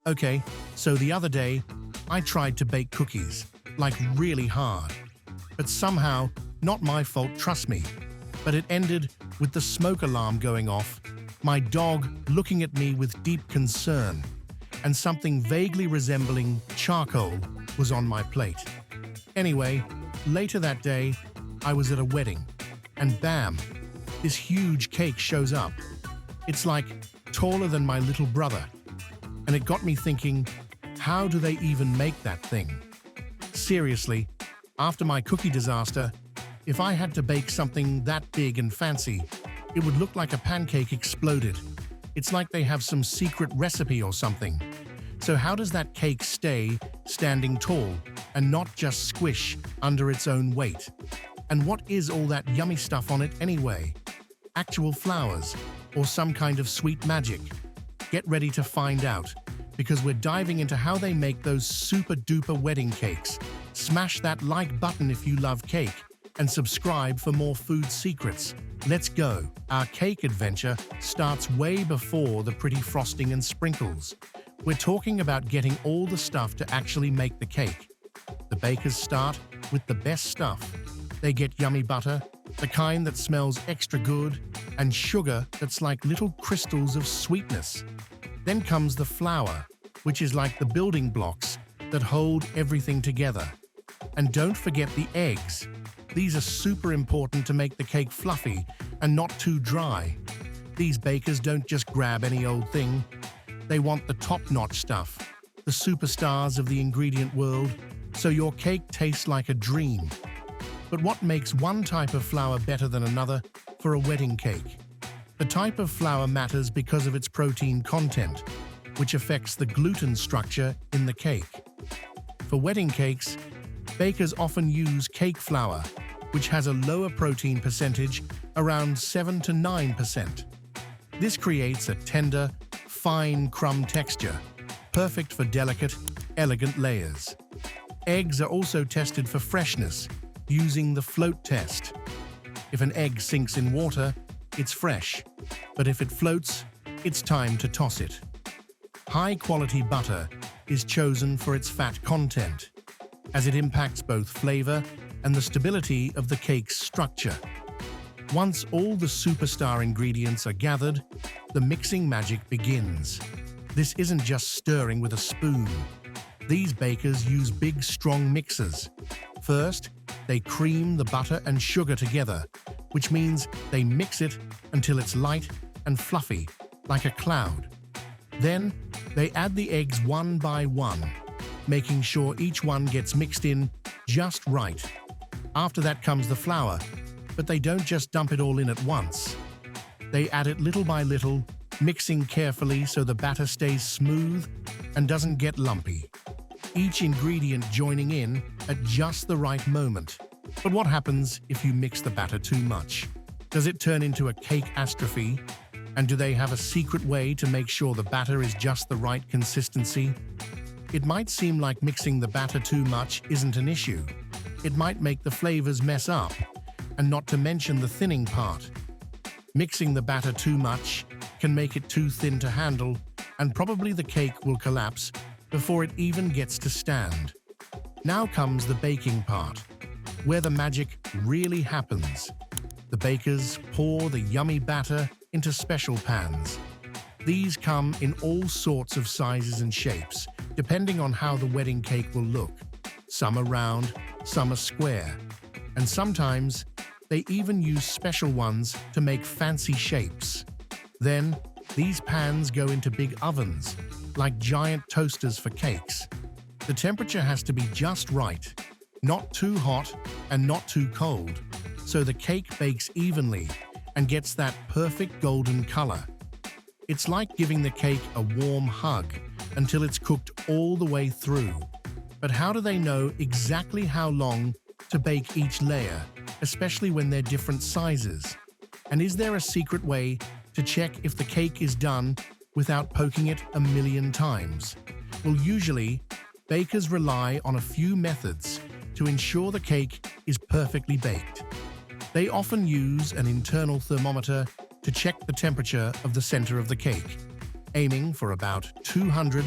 Okay, so the other day, I tried to bake cookies, like really hard. But somehow, not my fault, trust me. But it ended with the smoke alarm going off, my dog looking at me with deep concern, and something vaguely resembling charcoal was on my plate. Anyway, later that day, I was at a wedding, and bam, this huge cake shows up. It's like taller than my little brother. And it got me thinking, how do they even make that thing? Seriously, after my cookie disaster, if I had to bake something that big and fancy, it would look like a pancake exploded. It's like they have some secret recipe or something. So how does that cake stay standing tall and not just squish under its own weight? And what is all that yummy stuff on it anyway? Actual flowers or some kind of sweet magic? Get ready to find out, because we're diving into how they make those super-duper wedding cakes. Smash that like button if you love cake, and subscribe for more food secrets. Let's go! Our cake adventure starts way before the pretty frosting and sprinkles. We're talking about getting all the stuff to actually make the cake. The bakers start with the best stuff. They get yummy butter, the kind that smells extra good, and sugar that's like little crystals of sweetness. Then comes the flour, which is like the building blocks that hold everything together. And don't forget the eggs. These are super important to make the cake fluffy and not too dry. These bakers don't just grab any old thing. They want the top-notch stuff, the superstars of the ingredient world, so your cake tastes like a dream. But what makes one type of flour better than another for a wedding cake? The type of flour matters because of its protein content, which affects the gluten structure in the cake. For wedding cakes, bakers often use cake flour, which has a lower protein percentage, around 7 to 9%. This creates a tender, fine crumb texture, perfect for delicate, elegant layers. Eggs are also tested for freshness, using the float test. If an egg sinks in water, it's fresh, but if it floats, it's time to toss it. High-quality butter is chosen for its fat content, as it impacts both flavor and the stability of the cake's structure. Once all the superstar ingredients are gathered, the mixing magic begins. This isn't just stirring with a spoon. These bakers use big, strong mixers. First, they cream the butter and sugar together, which means they mix it until it's light and fluffy, like a cloud. Then, they add the eggs one by one, making sure each one gets mixed in just right. After that comes the flour, but they don't just dump it all in at once. They add it little by little, mixing carefully so the batter stays smooth and doesn't get lumpy. Each ingredient joining in at just the right moment. But what happens if you mix the batter too much? Does it turn into a cake atrophy? And do they have a secret way to make sure the batter is just the right consistency? It might seem like mixing the batter too much isn't an issue. It might make the flavors mess up, and not to mention the thinning part. Mixing the batter too much can make it too thin to handle, and probably the cake will collapse before it even gets to stand. Now comes the baking part, where the magic really happens. The bakers pour the yummy batter into special pans. These come in all sorts of sizes and shapes, depending on how the wedding cake will look. Some are round, some are square, and sometimes they even use special ones to make fancy shapes. Then, these pans go into big ovens, like giant toasters for cakes. The temperature has to be just right, not too hot and not too cold, so the cake bakes evenly and gets that perfect golden color. It's like giving the cake a warm hug until it's cooked all the way through. But how do they know exactly how long to bake each layer, especially when they're different sizes? And is there a secret way to check if the cake is done without poking it a million times? Well, usually, bakers rely on a few methods to ensure the cake is perfectly baked. They often use an internal thermometer to check the temperature of the center of the cake, aiming for about 200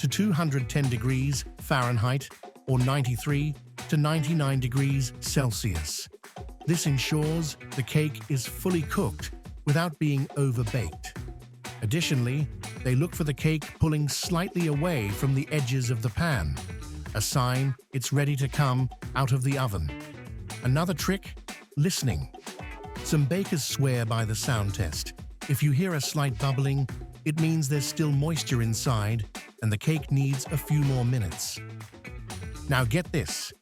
to 210 degrees Fahrenheit or 93 to 99 degrees Celsius. This ensures the cake is fully cooked without being overbaked. Additionally, they look for the cake pulling slightly away from the edges of the pan, a sign it's ready to come out of the oven. Another trick? Listening. Some bakers swear by the sound test. If you hear a slight bubbling, it means there's still moisture inside and the cake needs a few more minutes. Now get this.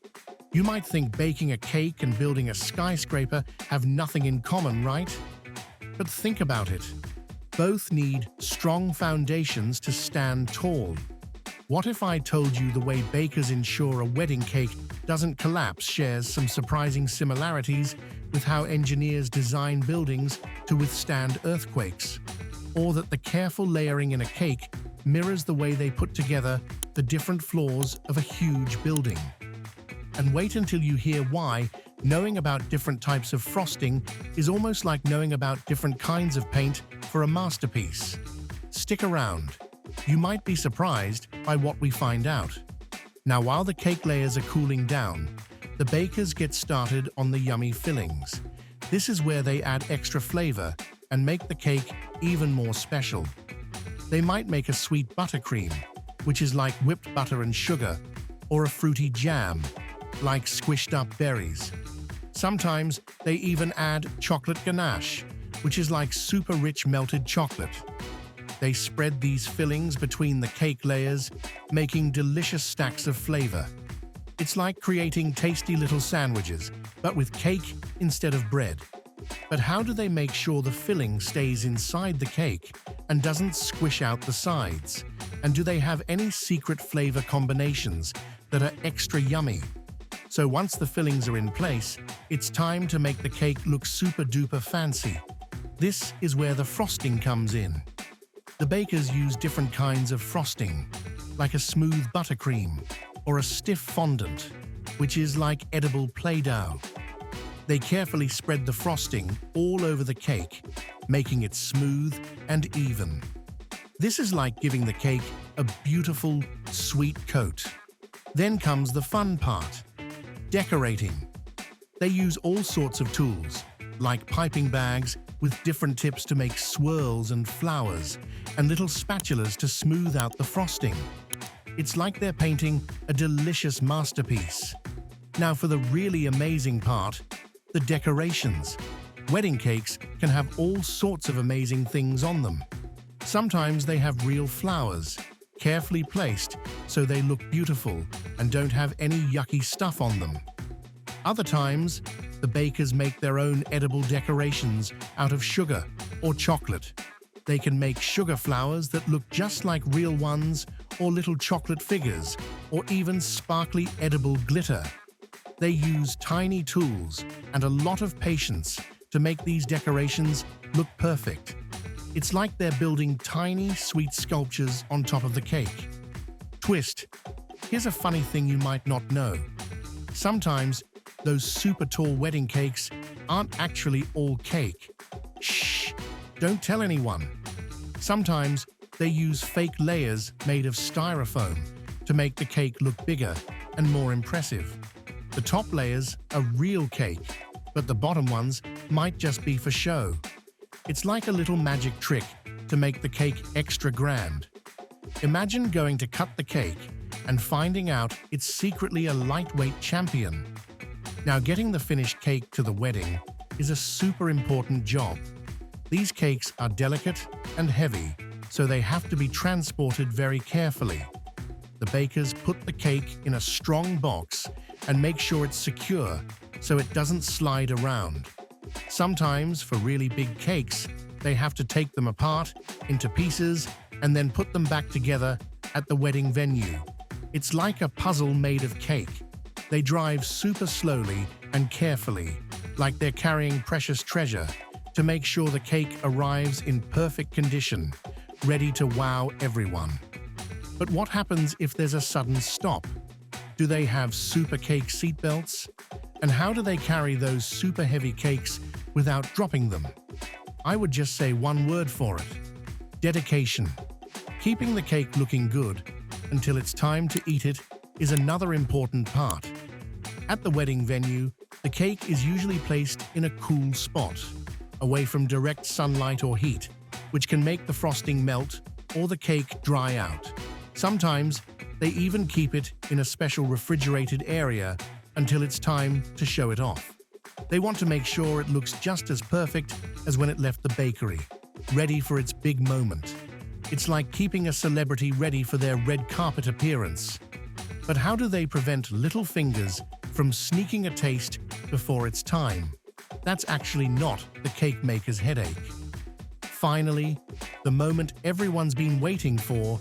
You might think baking a cake and building a skyscraper have nothing in common, right? But think about it. Both need strong foundations to stand tall. What if I told you the way bakers ensure a wedding cake doesn't collapse shares some surprising similarities with how engineers design buildings to withstand earthquakes? Or that the careful layering in a cake mirrors the way they put together the different floors of a huge building? And wait until you hear why knowing about different types of frosting is almost like knowing about different kinds of paint for a masterpiece. Stick around. You might be surprised by what we find out. Now, while the cake layers are cooling down, the bakers get started on the yummy fillings. This is where they add extra flavor and make the cake even more special. They might make a sweet buttercream, which is like whipped butter and sugar, or a fruity jam, like squished up berries. Sometimes they even add chocolate ganache, which is like super rich melted chocolate. They spread these fillings between the cake layers, making delicious stacks of flavor. It's like creating tasty little sandwiches, but with cake instead of bread. But how do they make sure the filling stays inside the cake and doesn't squish out the sides? And do they have any secret flavor combinations that are extra yummy? So once the fillings are in place, it's time to make the cake look super duper fancy. This is where the frosting comes in. The bakers use different kinds of frosting, like a smooth buttercream or a stiff fondant, which is like edible Play-Doh. They carefully spread the frosting all over the cake, making it smooth and even. This is like giving the cake a beautiful, sweet coat. Then comes the fun part, decorating. They use all sorts of tools, like piping bags with different tips to make swirls and flowers, and little spatulas to smooth out the frosting. It's like they're painting a delicious masterpiece. Now for the really amazing part, the decorations. Wedding cakes can have all sorts of amazing things on them. Sometimes they have real flowers, carefully placed so they look beautiful and don't have any yucky stuff on them. Other times, the bakers make their own edible decorations out of sugar or chocolate. They can make sugar flowers that look just like real ones, or little chocolate figures, or even sparkly edible glitter. They use tiny tools and a lot of patience to make these decorations look perfect. It's like they're building tiny, sweet sculptures on top of the cake. Twist. Here's a funny thing you might not know. Sometimes, those super tall wedding cakes aren't actually all cake. Shh! Don't tell anyone. Sometimes they use fake layers made of Styrofoam to make the cake look bigger and more impressive. The top layers are real cake, but the bottom ones might just be for show. It's like a little magic trick to make the cake extra grand. Imagine going to cut the cake and finding out it's secretly a lightweight champion. Now, getting the finished cake to the wedding is a super important job. These cakes are delicate and heavy, so they have to be transported very carefully. The bakers put the cake in a strong box and make sure it's secure so it doesn't slide around. Sometimes, for really big cakes, they have to take them apart into pieces and then put them back together at the wedding venue. It's like a puzzle made of cake. They drive super slowly and carefully, like they're carrying precious treasure, to make sure the cake arrives in perfect condition, ready to wow everyone. But what happens if there's a sudden stop? Do they have super cake seatbelts? And how do they carry those super heavy cakes without dropping them? I would just say one word for it: dedication. Keeping the cake looking good, until it's time to eat it is another important part. At the wedding venue, the cake is usually placed in a cool spot, away from direct sunlight or heat, which can make the frosting melt or the cake dry out. Sometimes, they even keep it in a special refrigerated area until it's time to show it off. They want to make sure it looks just as perfect as when it left the bakery, ready for its big moment. It's like keeping a celebrity ready for their red carpet appearance. But how do they prevent little fingers from sneaking a taste before it's time? That's actually not the cake maker's headache. Finally, the moment everyone's been waiting for,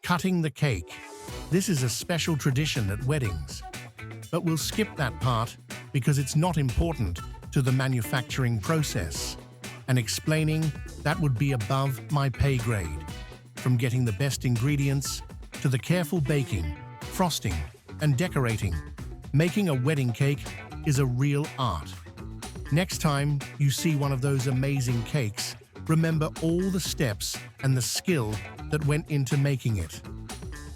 cutting the cake. This is a special tradition at weddings. But we'll skip that part because it's not important to the manufacturing process. And explaining that would be above my pay grade. From getting the best ingredients to the careful baking, frosting, and decorating, making a wedding cake is a real art. Next time you see one of those amazing cakes, remember all the steps and the skill that went into making it.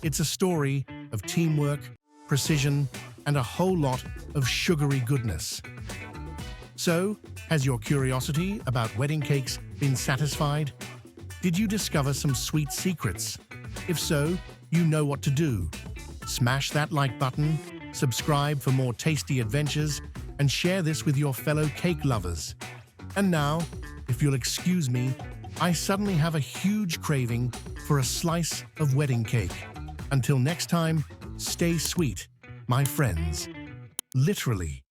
It's a story of teamwork, precision, and a whole lot of sugary goodness. So, has your curiosity about wedding cakes been satisfied? Did you discover some sweet secrets? If so, you know what to do. Smash that like button, subscribe for more tasty adventures, and share this with your fellow cake lovers. And now, if you'll excuse me, I suddenly have a huge craving for a slice of wedding cake. Until next time, stay sweet, my friends. Literally.